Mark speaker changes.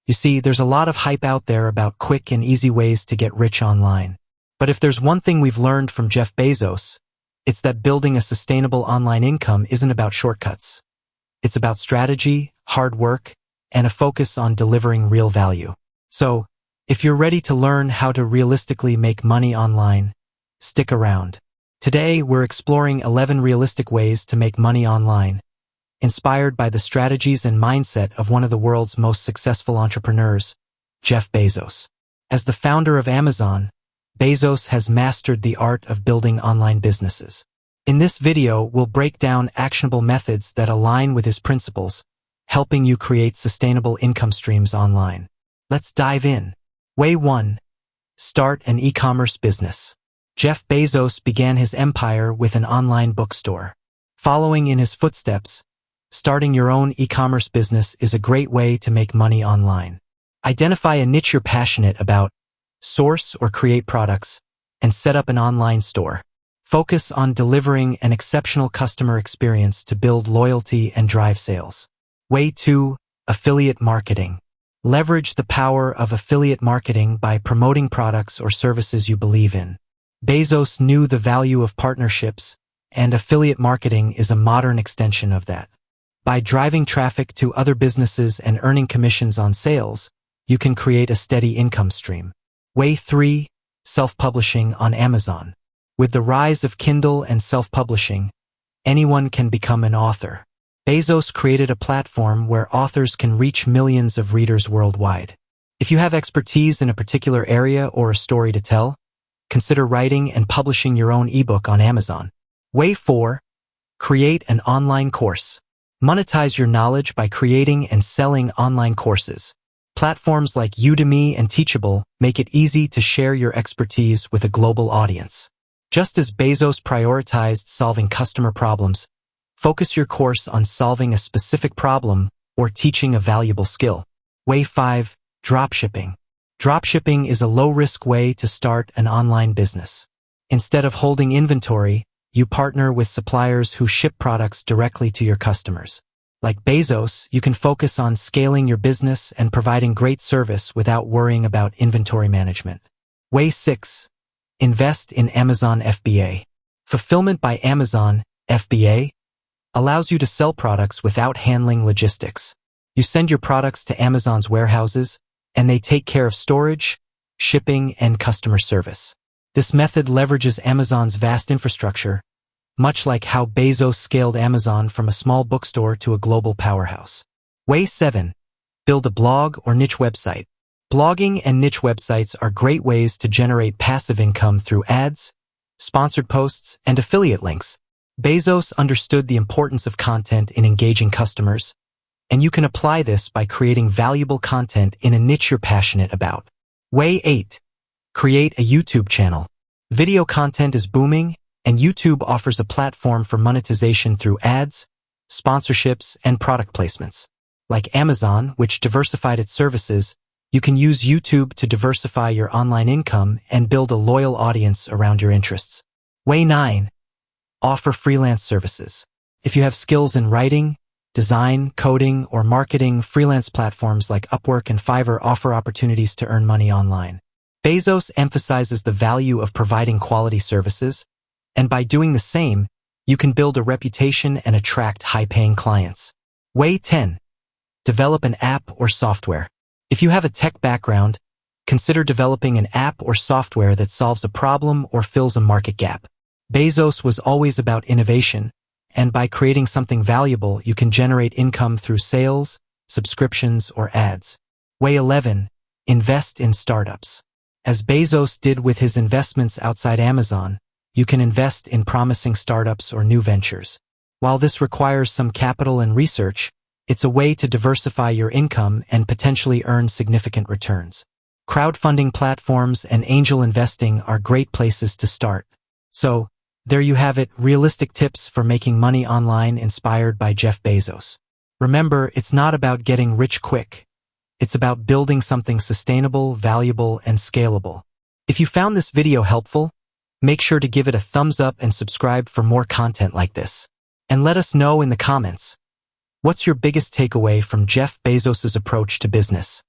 Speaker 1: You see, there's a lot of hype out there about quick and easy ways to get rich online. But if there's one thing we've learned from Jeff Bezos, it's that building a sustainable online income isn't about shortcuts. It's about strategy, hard work, and a focus on delivering real value. So, if you're ready to learn how to realistically make money online, stick around. Today, we're exploring 11 realistic ways to make money online, inspired by the strategies and mindset of one of the world's most successful entrepreneurs, Jeff Bezos. As the founder of Amazon, Bezos has mastered the art of building online businesses. In this video, we'll break down actionable methods that align with his principles, helping you create sustainable income streams online. Let's dive in. Way 1. Start an e-commerce business. Jeff Bezos began his empire with an online bookstore. Following in his footsteps, starting your own e-commerce business is a great way to make money online. Identify a niche you're passionate about, source or create products, and set up an online store. Focus on delivering an exceptional customer experience to build loyalty and drive sales. Way 2. Affiliate marketing. Leverage the power of affiliate marketing by promoting products or services you believe in. Bezos knew the value of partnerships, and affiliate marketing is a modern extension of that. By driving traffic to other businesses and earning commissions on sales, you can create a steady income stream. Way 3. Self-publishing on Amazon. With the rise of Kindle and self-publishing, anyone can become an author. Bezos created a platform where authors can reach millions of readers worldwide. If you have expertise in a particular area or a story to tell, consider writing and publishing your own ebook on Amazon. Way 4. Create an online course. Monetize your knowledge by creating and selling online courses. Platforms like Udemy and Teachable make it easy to share your expertise with a global audience. Just as Bezos prioritized solving customer problems, focus your course on solving a specific problem or teaching a valuable skill. Way 5. Dropshipping. Dropshipping is a low-risk way to start an online business. Instead of holding inventory, you partner with suppliers who ship products directly to your customers. Like Bezos, you can focus on scaling your business and providing great service without worrying about inventory management. Way 6. Invest in Amazon FBA. Fulfillment by Amazon, FBA, allows you to sell products without handling logistics. You send your products to Amazon's warehouses, and they take care of storage, shipping, and customer service. This method leverages Amazon's vast infrastructure, much like how Bezos scaled Amazon from a small bookstore to a global powerhouse. Way 7. Build a blog or niche website. Blogging and niche websites are great ways to generate passive income through ads, sponsored posts, and affiliate links. Bezos understood the importance of content in engaging customers, and you can apply this by creating valuable content in a niche you're passionate about. Way 8. Create a YouTube channel. Video content is booming, and YouTube offers a platform for monetization through ads, sponsorships, and product placements. Like Amazon, which diversified its services, you can use YouTube to diversify your online income and build a loyal audience around your interests. Way 9. Offer freelance services. If you have skills in writing, design, coding, or marketing, freelance platforms like Upwork and Fiverr offer opportunities to earn money online. Bezos emphasizes the value of providing quality services, and by doing the same, you can build a reputation and attract high-paying clients. Way 10. Develop an app or software. If you have a tech background, consider developing an app or software that solves a problem or fills a market gap. Bezos was always about innovation, and by creating something valuable, you can generate income through sales, subscriptions, or ads. Way 11. Invest in startups. As Bezos did with his investments outside Amazon, you can invest in promising startups or new ventures. While this requires some capital and research, it's a way to diversify your income and potentially earn significant returns. Crowdfunding platforms and angel investing are great places to start. So, there you have it, realistic tips for making money online inspired by Jeff Bezos. Remember, it's not about getting rich quick. It's about building something sustainable, valuable, and scalable. If you found this video helpful, make sure to give it a thumbs up and subscribe for more content like this. And let us know in the comments, what's your biggest takeaway from Jeff Bezos' approach to business?